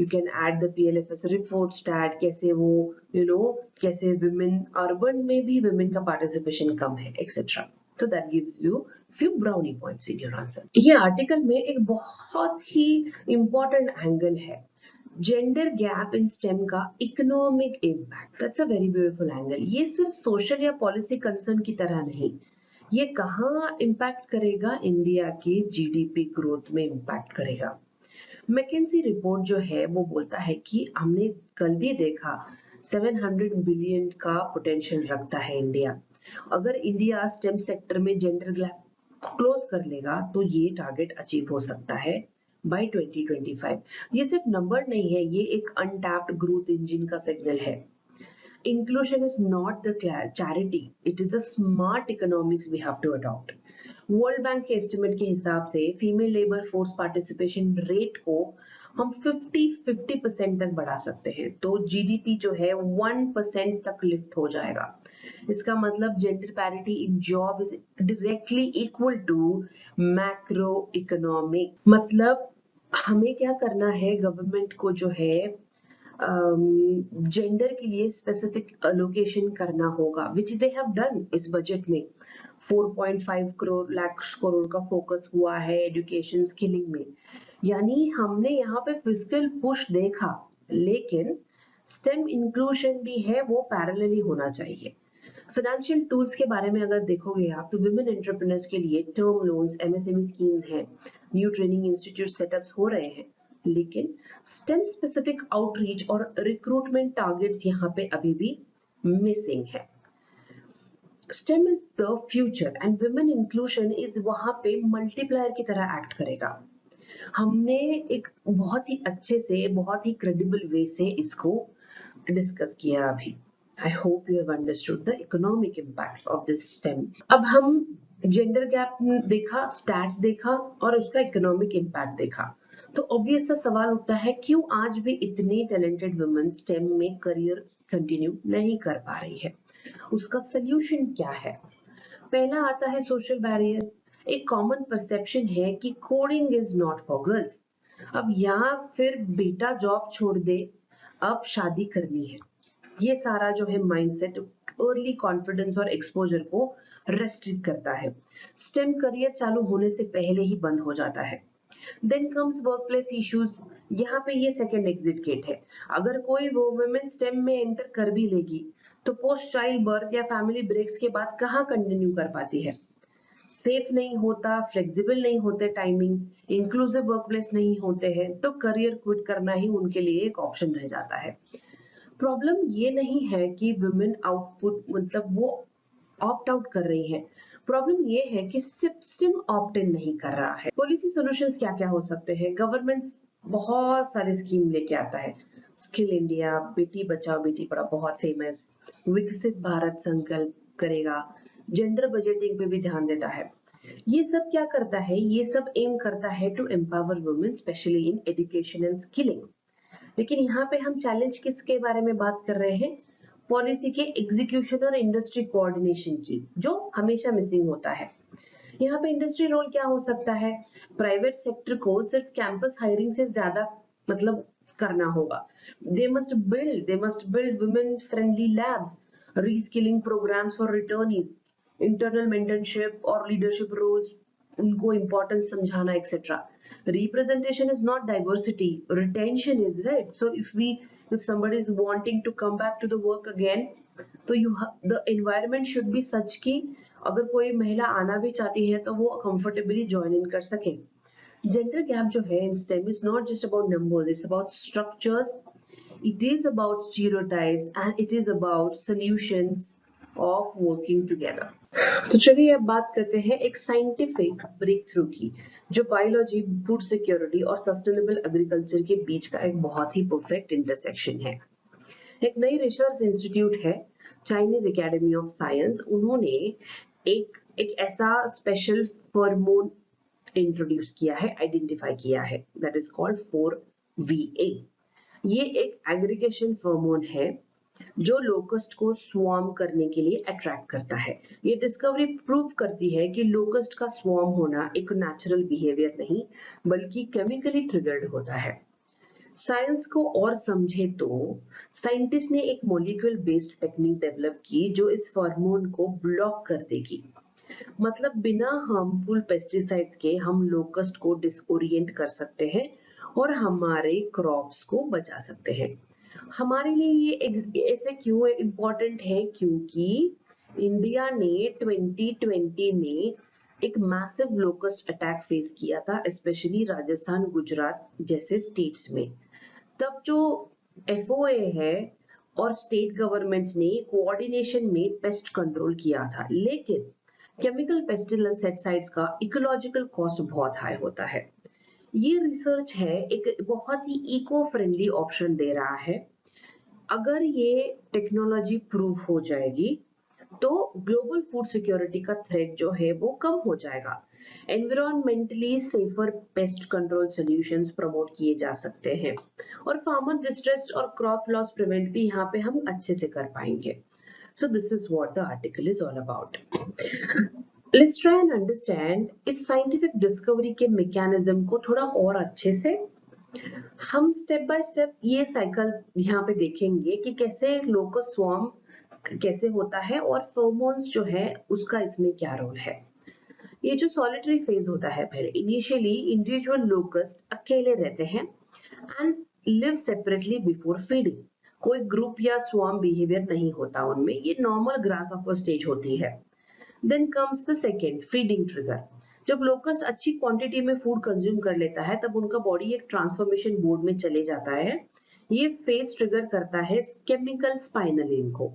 You can add the PLFS report stat, कैसे वो कैसे विमेन अर्बन में भी विमेन का पार्टिसिपेशन कम है एक्सेट्रा. तो that gives you few brownie points in your answer. ये आर्टिकल में एक बहुत ही इंपॉर्टेंट एंगल है, जेंडर गैप इन स्टेम का economic impact. That's a very beautiful angle. ये सिर्फ सोशल या पॉलिसी कंसर्न की तरह नहीं, ये कहाँ इम्पैक्ट करेगा, इंडिया के GDP ग्रोथ में इम्पैक्ट करेगा. मैकेंजी रिपोर्ट जो है वो बोलता है कि हमने कल भी देखा 700 बिलियन का पोटेंशियल रखता है इंडिया. अगर इंडिया स्टेम सेक्टर में जेंडर गैप क्लोज कर लेगा तो ये टारगेट अचीव हो सकता है बाय 2025. ये सिर्फ नंबर नहीं है, ये एक अनटैप्ड ग्रोथ इंजन का सिग्नल है. Inclusion is not the charity, it is a smart economics we have to adopt. World bank के एस्टिमेट के हिसाब से female labour force participation rate को हम 50% तक बढ़ा सकते हैं, तो GDP जो है 1% तक लिफ्ट हो जाएगा. इसका मतलब gender parity in job is directly equal to macro economic. मतलब हमें क्या करना है, गवर्नमेंट को जो है जेंडर के लिए स्पेसिफिक अलोकेशन करना होगा, विच दे हैव डन. इस बजट में 4.5 लाख करोड़ का फोकस हुआ है एजुकेशन स्किलिंग में. यानी हमने यहाँ पे फिस्कल पुश देखा, लेकिन स्टेम इंक्लूजन भी है वो पैरेलली होना चाहिए. फाइनेंशियल टूल्स के बारे में अगर देखोगे आप, तो विमेन एंटरप्रेन्योर्स के लिए टर्म लोन्स, MSME स्कीम्स हैं, न्यू ट्रेनिंग इंस्टीट्यूट सेटअप्स हो रहे हैं, लेकिन स्टेम स्पेसिफिक आउटरीच और रिक्रूटमेंट टारगेट्स यहाँ पे अभी भी मिसिंग है. STEM is the future and women inclusion is वहां पे मल्टीप्लायर की तरह एक्ट करेगा. हमने एक बहुत ही अच्छे से, बहुत ही क्रेडिबल वे से इसको डिस्कस किया अभी. I hope you have understood the economic impact of this STEM. अब हम जेंडर गैप देखा, स्टैट्स देखा और उसका इकोनॉमिक इम्पैक्ट देखा, तो ऑब्वियस सा सवाल उठता है, क्यों आज भी इतनी टैलेंटेड वुमेन स्टेम में करियर कंटिन्यू नहीं कर पा रही है. उसका सोल्यूशन क्या है. पहला आता है सोशल बैरियर. एक कॉमन परसेप्शन है कि coding is not for girls. अब यहाँ फिर बेटा जॉब छोड़ दे, अब शादी करनी है. ये सारा जो है माइंडसेट अर्ली कॉन्फिडेंस और एक्सपोजर को रेस्ट्रिक्ट करता है. स्टेम करियर चालू होने से पहले ही बंद हो जाता है. Then comes workplace issues. यहाँ पे ये सेकेंड एग्जिट गेट है. अगर कोई वो वुमेन स्टेम में एंटर कर भी लेगी तो पोस्ट चाइल्ड बर्थ या फैमिली ब्रेक्स के बाद कहाँ कंटिन्यू कर पाती है. सेफ नहीं होता, फ्लेक्सिबल नहीं होते टाइमिंग, इंक्लूसिव वर्कप्लेस नहीं होते हैं, तो करियर क्विट करना ही उनके लिए एक ऑप्शन रह जाता है. प्रॉब्लम ये नहीं है कि वुमेन आउटपुट मतलब वो ऑप्ट आउट कर रही है. प्रॉब्लम ये है कि सिस्टम ऑप्ट इन नहीं कर रहा है. पॉलिसी सॉल्यूशंस क्या क्या हो सकते हैं. गवर्नमेंट बहुत सारे स्कीम लेके आता है. स्किल इंडिया, बेटी बचाओ बेटी पढ़ाओ बहुत फेमस, विकसित भारत संकल्प करेगा, जेंडर बजटिंग पे भी ध्यान देता है. ये सब क्या करता है, ये सब एम करता है to empower women specially in education and skilling. लेकिन यहाँ पे हम चैलेंज किसके बारे में बात कर रहे हैं, पॉलिसी के एग्जीक्यूशन और इंडस्ट्री कोऑर्डिनेशन की, जो हमेशा मिसिंग होता है. यहाँ पे इंडस्ट्री रोल क्या हो सकता है. प्राइवेट सेक्टर को सिर्फ कैंपस हायरिंग से ज्यादा मतलब करना होगा. They must build women friendly labs, reskilling programs for returnees, internal mentorship और लीडरशिप रोल्स, उनको इम्पोर्टेंस समझाना etcetera. Representation is not diversity, retention is, right? So if somebody is wanting to come back to the work again, तो the environment should be such कि अगर कोई महिला आना भी चाहती है तो वो comfortably join in कर सके. Gender gap जो है in STEM is not just about numbers, it's about structures, it is about stereotypes and it is about solutions of working together. तो चलिए अब बात करते हैं एक साइंटिफिक ब्रेक थ्रू की, जो बायोलॉजी, फूड सिक्योरिटी और सस्टेनेबल एग्रीकल्चर के बीच का एक बहुत ही परफेक्ट इंटरसेक्शन है. एक नई रिसर्च इंस्टीट्यूट है, चाइनीज एकेडमी ऑफ साइंस, उन्होंने एक ऐसा स्पेशल हार्मोन इंट्रोड्यूस किया है, आइडेंटिफाई किया है, दैट इज कॉल्ड 4VA. ये एक एग्रीगेशन हार्मोन है जो लोकस्ट को स्वार्म करने के लिए अट्रैक्ट करता है। ये डिस्कवरी प्रूव करती है कि लोकस्ट का स्वार्म होना एक नेचुरल बिहेवियर नहीं बल्कि केमिकली ट्रिगर्ड होता है। साइंस को और समझे तो साइंटिस्ट ने एक मॉलिक्यूल बेस्ड टेक्निक डेवलप की जो इस हार्मोन को ब्लॉक कर देगी। मतलब बिना हार्मफुल पेस्टिसाइड्स के हम लोकस्ट को डिसओरिएंट कर सकते हैं और हमारे क्रॉप्स को बचा सकते हैं। हमारे लिए ये ऐसे क्यों इम्पोर्टेंट है, क्योंकि इंडिया ने 2020 में एक मैसिव लोकस्ट अटैक फेस किया था, स्पेशली राजस्थान, गुजरात जैसे स्टेट्स में। तब जो FOA है और स्टेट गवर्नमेंट्स ने कोऑर्डिनेशन में पेस्ट कंट्रोल किया था, लेकिन केमिकल पेस्टिसाइड्स का इकोलॉजिकल कॉस्ट बहुत हाई होता है। ये रिसर्च है एक बहुत ही इको फ्रेंडली ऑप्शन दे रहा है। अगर ये टेक्नोलॉजी प्रूव हो जाएगी तो ग्लोबल फूड सिक्योरिटी का थ्रेट जो है वो कम हो जाएगा। Environmentally safer pest control solutions promote किए जा सकते हैं और फार्मर डिस्ट्रेस और क्रॉप लॉस प्रिवेंट भी यहाँ पे हम अच्छे से कर पाएंगे। So this is what the article is all about. Let's try and understand इस साइंटिफिक डिस्कवरी के मैकेनिज्म को थोड़ा और अच्छे से। हम स्टेप बाय स्टेप ये साइकिल यहाँ पे देखेंगे कि कैसे लोकस्ट स्वार्म कैसे होता है और फेरोमोन्स जो है उसका इसमें क्या रोल है। ये जो सॉलिटरी फेज होता है, पहले इनिशियली इंडिविजुअल लोकस्ट अकेले रहते हैं and live separately before feeding. कोई ग्रुप या स्वार्म बिहेवियर नहीं होता उनमें, ये नॉर्मल ग्रास ऑफ स्टेज होती है। Then comes the second feeding trigger. जब लोकस्ट अच्छी क्वांटिटी में फूड कंज्यूम कर लेता है तब उनका बॉडी एक ट्रांसफॉर्मेशन मोड में चले जाता है। ये फेज ट्रिगर करता है केमिकल स्पाइनलिंग को।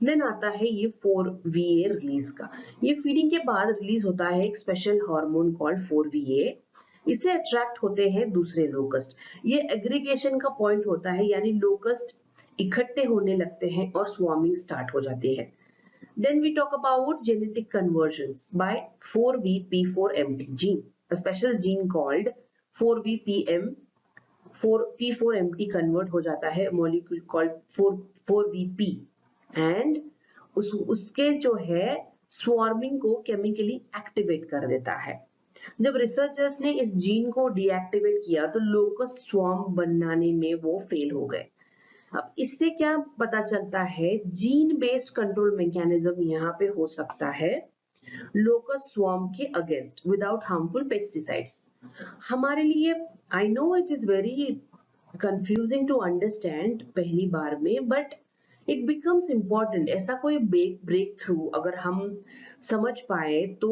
देन आता है ये 4VA रिलीज का। ये फीडिंग के बाद रिलीज होता है एक स्पेशल हार्मोन कॉल्ड 4VA। इससे अट्रैक्ट होते हैं दूसरे लोकस्ट। ये एग्रीगेशन का पॉइंट होता है, यानी लोकस्ट इकट्ठे होने लगते हैं और स्वार्मिंग स्टार्ट हो जाती है। Then we talk about genetic conversions by 4VP4MT gene, a special gene called 4VPM 4P4MT convert हो जाता है molecule called 4VP and उसके जो है स्वार्मिंग को केमिकली एक्टिवेट कर देता है। जब रिसर्चर्स ने इस जीन को डीएक्टिवेट किया तो लोकस्ट स्वार्म बनाने में वो फेल हो गए। अब इससे क्या पता चलता है, जीन बेस्ड कंट्रोल मैकेनिज्म यहाँ पे हो सकता है लोकस्ट स्वार्म के अगेंस्ट विदाउट हार्मफुल पेस्टिसाइड्स। हमारे लिए I know it is very confusing to understand पहली बार में, बट इट बिकम्स इम्पोर्टेंट। ऐसा कोई ब्रेक थ्रू अगर हम समझ पाए तो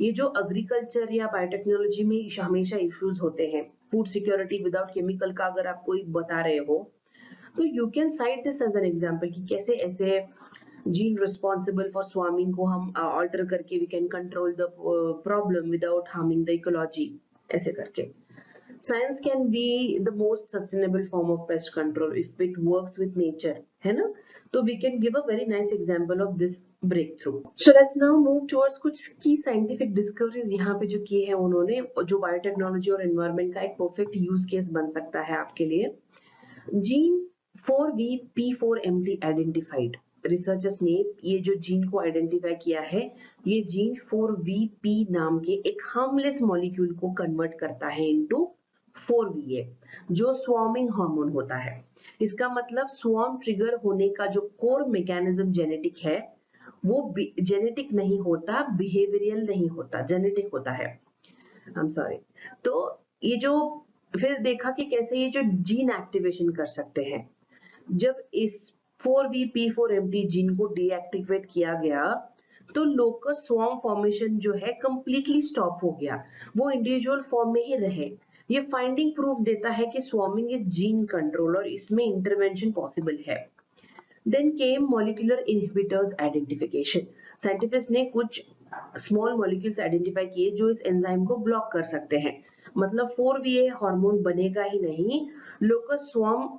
ये जो एग्रीकल्चर या बायोटेक्नोलॉजी में हमेशा इश्यूज होते हैं, फूड सिक्योरिटी विदाउट केमिकल का अगर आप कोई बता रहे हो तो you can cite this as an example कि कैसे ऐसे जीन रिस्पॉन्सिबल फॉर स्वार्मिंग को हम ऑल्टर करके we can control the problem without harming the ecology. ऐसे करके science can be the most sustainable form of pest control if it works with nature, है ना। तो we can give a very nice example of this breakthrough. So let's now move towards कुछ की scientific discoveries यहाँ पे जो किए हैं उन्होंने, जो बायोटेक्नोलॉजी और एनवायरमेंट का एक परफेक्ट यूज केस बन सकता है आपके लिए। Gene 4VP4MT identified. रिसर्चर्स ने ये जो जीन को आइडेंटिफाई किया है, ये जीन 4VP नाम के एक हार्मलेस मॉलिक्यूल को कन्वर्ट करता है इनटू 4VA, जो स्वार्मिंग हार्मोन होता है। इसका मतलब स्वार्म ट्रिगर होने का जो कोर मैकेनिज्म जेनेटिक है वो जेनेटिक नहीं होता, बिहेवियरल नहीं होता, जेनेटिक होता है। I am sorry. तो ये जो फिर देखा कि कैसे ये जो जीन एक्टिवेशन कर सकते हैं। जब इस 4VP4MT जीन को डीएक्टिवेट किया गया तो लोकस स्वार्म फॉर्मेशन जो है कंप्लीटली स्टॉप हो गया, वो इंडिविजुअल फॉर्म में ही रहे। ये फाइंडिंग प्रूफ देता है कि स्वार्मिंग इज जीन कंट्रोल और इसमें इंटरवेंशन पॉसिबल है। Then came molecular inhibitors identification. Scientist ने कुछ स्मॉल मॉलिक्यूल्स आइडेंटिफाई किए जो इस एंजाइम को ब्लॉक कर सकते हैं। मतलब 4VA हार्मोन बनेगा ही नहीं, लोकस स्वार्म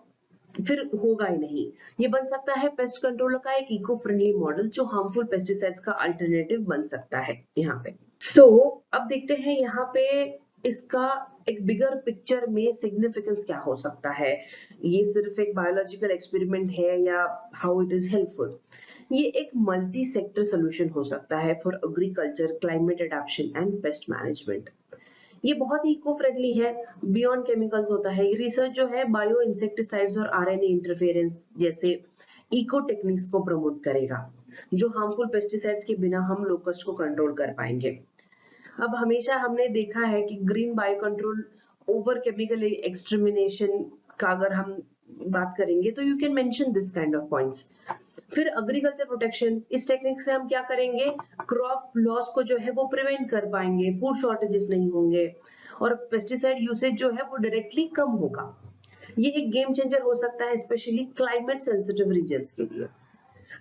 फिर होगा ही नहीं। ये बन सकता है पेस्ट कंट्रोल का एक इको फ्रेंडली मॉडल जो हार्मफुल पेस्टिसाइड्स का अल्टरनेटिव बन सकता है यहाँ पे। सो अब देखते हैं यहाँ पे इसका एक बिगर पिक्चर में सिग्निफिकेंस क्या हो सकता है, ये सिर्फ एक बायोलॉजिकल एक्सपेरिमेंट है या हाउ इट इज हेल्पफुल। ये एक मल्टी सेक्टर सोल्यूशन हो सकता है for agriculture, climate adaptation and pest management. ये बहुत ही इको फ्रेंडली है, बियॉन्ड केमिकल्स होता है। ये रिसर्च जो है बायो इंसेक्टिसाइड्स और आरएनए इंटरफेरेंस जैसे इको टेक्निक्स को प्रमोट करेगा, जो हार्मफुल पेस्टिसाइड्स के बिना हम लोकस्ट को कंट्रोल कर पाएंगे। अब हमेशा हमने देखा है कि green bio control over chemical extermination का अगर हम बात करेंगे तो you can mention this kind of points. फिर एग्रीकल्चर प्रोटेक्शन, इस टेक्निक से हम क्या करेंगे, क्रॉप लॉस को जो है वो प्रिवेंट कर पाएंगे, फूड शॉर्टेजेस नहीं होंगे और पेस्टिसाइड यूसेज जो है वो डायरेक्टली कम होगा। ये एक गेम चेंजर हो सकता है स्पेशली क्लाइमेट सेंसिटिव रीजन्स के लिए।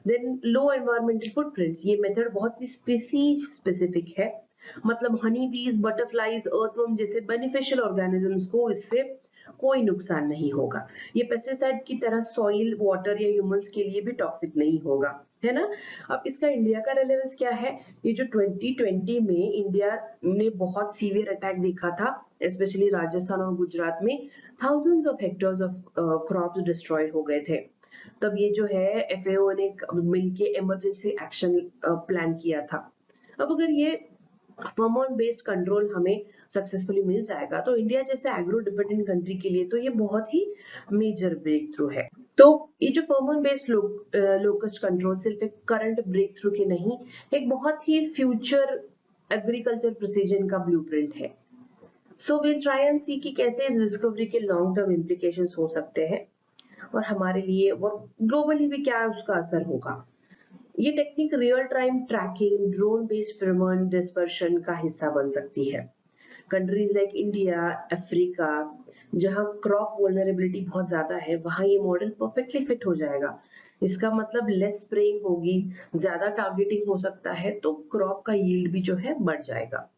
देन लो एनवायरमेंटल फुटप्रिंट्स, ये मेथड बहुत ही स्पीसीज स्पेसिफिक है, मतलब हनी बीज, बटरफ्लाईज, अर्थवर्म जैसे बेनिफिशियल ऑर्गेनिजम्स को इससे कोई नुकसान नहीं होगा। ये पेस्टिसाइड की तरह सॉइल, वाटर या ह्यूमंस के लिए भी टॉक्सिक नहीं होगा, है ना। अब इसका इंडिया का रेलेवेंस क्या है, ये जो 2020 में इंडिया ने बहुत सीवियर अटैक देखा था, स्पेशली राजस्थान और गुजरात में thousands of hectares of crops destroy हो गए थे। तब ये जो है एफएओ ने मिलके इमरजेंसी एक्शन प्लान किया था। अब अगर ये फॉर्मल बेस्ड कंट्रोल हमें सक्सेसफुली मिल जाएगा तो इंडिया जैसे एग्रो डिपेंडेंट कंट्री के लिए तो ये बहुत ही मेजर ब्रेक थ्रू है। तो ये जो फॉर्मल बेस्ड लोकस्ट कंट्रोल सिर्फ एक करंट ब्रेक थ्रू की नहीं, एक बहुत ही फ्यूचर एग्रीकल्चर प्रिसीजन का ब्लूप्रिंट है। सो विल ट्राई एंड सी कि कैसे इस डिस्कवरी के लॉन्ग टर्म इम्प्लीकेशंस हो सकते हैं और हमारे लिए और ग्लोबली भी क्या उसका असर होगा। ये technique real time tracking, drone based pheromone dispersion का हिस्सा बन सकती है। कंट्रीज लाइक इंडिया, अफ्रीका, जहां क्रॉप वल्नरेबिलिटी बहुत ज्यादा है, वहां ये मॉडल परफेक्टली फिट हो जाएगा। इसका मतलब लेस स्प्रेइंग होगी, ज्यादा टारगेटिंग हो सकता है, तो क्रॉप का यील्ड भी जो है बढ़ जाएगा।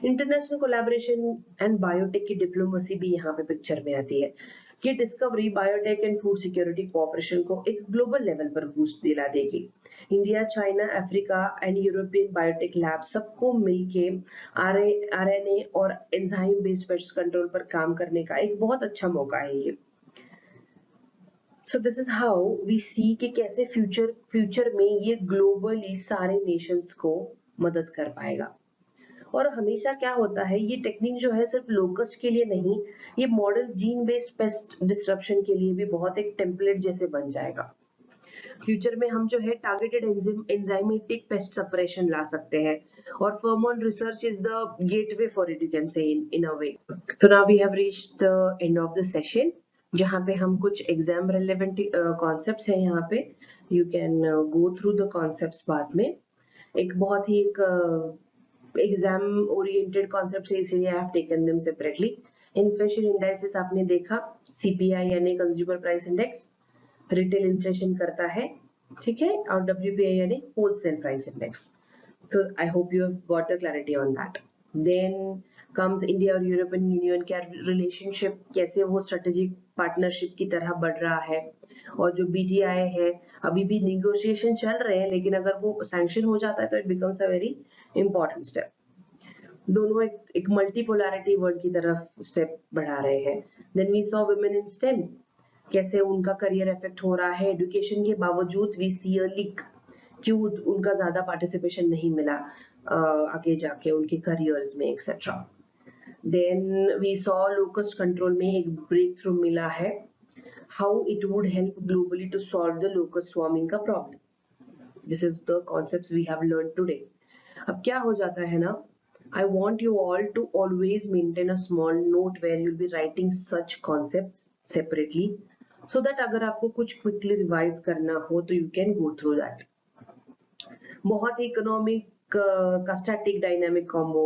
इंटरनेशनल कोलैबोरेशन एंड बायोटेक की डिप्लोमेसी भी यहाँ पे पिक्चर में आती है कि discovery, biotech and food security cooperation को एक ग्लोबल लेवल पर बूस्ट दिला देगी। India, China, Africa and European biotech lab सबको मिलके आरएनए और एंजाइम बेस्ड पेस्ट कंट्रोल पर काम करने का एक बहुत अच्छा मौका है ये। So this is how we see कि कैसे फ्यूचर में ये ग्लोबली सारे नेशंस को मदद कर पाएगा। और हमेशा क्या होता है, ये टेक्निक जो है सिर्फ लोकस्ट के लिए नहीं, ये model gene based paste disruption के लिए भी बहुत एक टेम्पलेट जैसे बन जाएगा। फ्यूचर में हम जो है टारगेटेड एंजाइमेटिक पेस्ट सेपरेशन ला सकते हैं और pheromone research is the gateway for it, you can say in a way. So now we have reached the end of the session, जहाँ पे हम कुछ एग्जाम रेलेवेंट कॉन्सेप्ट्स हैं यहाँ पे, you can go through the concepts बाद में। एक बहुत ही एक एग्जाम ओरिएंटेड कॉन्सेप्ट है, इसीलिए I have taken them separately. Inflation indices आपने देखा, सीपीआई यानी consumer price index retail inflation करता है, ठीक है, और डब्ल्यूपीआई यानी wholesale price index. So I hope you have got the clarity on that. Then comes India और यूरोपियन यूनियन का रिलेशनशिप, कैसे वो स्ट्रेटेजिक पार्टनरशिप की तरह बढ़ रहा है। और जो बीटीआई है, अभी भी निगोशिएशन चल रहे हैं, लेकिन अगर वो सैंक्शन हो जाता है तो it becomes a very important step. दोनों एक मल्टीपोलैरिटी वर्ल्ड की तरफ स्टेप बढ़ा रहे हैं। Then we saw women in STEM, कैसे उनका करियर इफेक्ट हो रहा है, एजुकेशन के बावजूद वी सी अ लीक, क्यों उनका ज्यादा पार्टिसिपेशन नहीं मिला आगे जाके उनके करियर्स में etcetera. Then we saw locust control में एक ब्रेक थ्रू मिला है, how it would help globally to solve the locust swarming का problem. This is the concepts we have learn today. अब क्या हो जाता है ना, I want you all to always maintain a small note where you'll be writing such concepts separately, so that अगर आपको कुछ quickly revise करना हो तो you can go through that. बहुत ही इकोनॉमिक का static dynamic combo,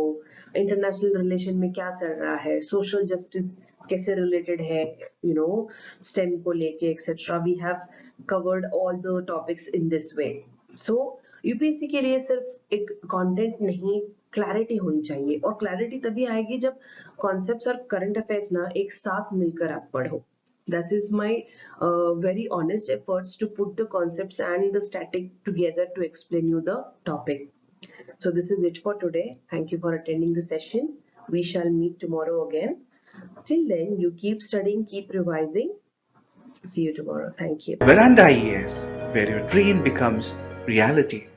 international relation में क्या चल रहा है, सोशल जस्टिस कैसे रिलेटेड है, यू नो, स्टेम को लेके etcetera, we have covered all the topics in this way. So UPSC के लिए सिर्फ एक कंटेंट नहीं, क्लैरिटी होनी चाहिए, और क्लैरिटी तभी आएगी जब कॉन्सेप्ट्स और करंट अफेयर्स ना एक साथ मिलकर आप पढ़ो। That is my very honest efforts to put the concepts and the static together to explain you the topic. So this is it for today. Thank you for attending the session. We shall meet tomorrow again. Till then, you keep studying, keep revising. See you tomorrow. Thank you. Veranda IAS, where your dream becomes reality.